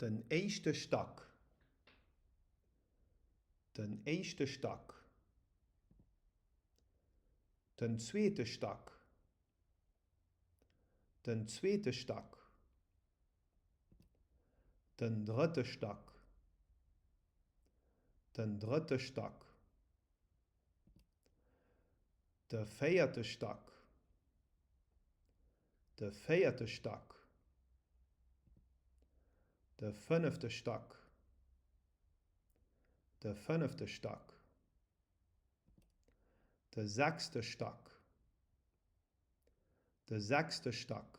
Den echte Stock. Den echte Stock. Den zweite Stock. Den zweite Stock. Den dritte Stock. Den dritte Stock. Der vierte Stock. Der vierte Stock. Der fünfte Stock. Der fünfte Stock. Der sechste Stock. Der sechste Stock.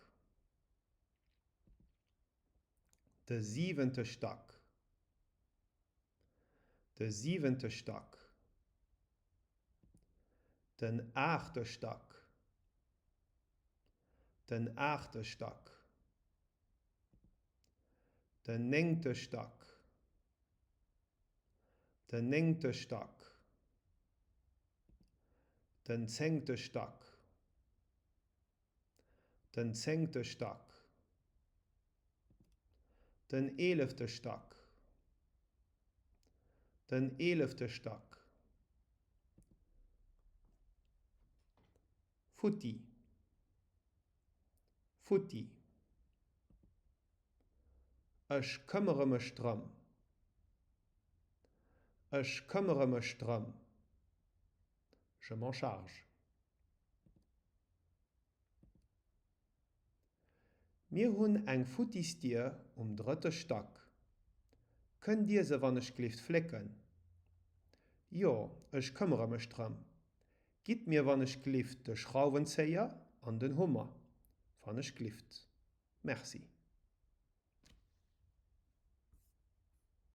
Der siebente Stock. Der siebente Stock. Den achte Stock. Den achte Stock. Der neunte Stock. Der neunte Stock. Den zehnte Stock. Den zehnte Stock. Den elfte Stock. Den elfte Stock. Futti. Futti. Ich kümmere mich drum. Ich kümmere mich drum. Je m'en charge. Mir hunn eng Futtistier dritte Stock. Könnt dir se wann ich glift flecken? Ja, ich kümmere mich drum. Gib mir wann ich glift de Schraubenzieher an den Hummer. Wann ich glift. Merci.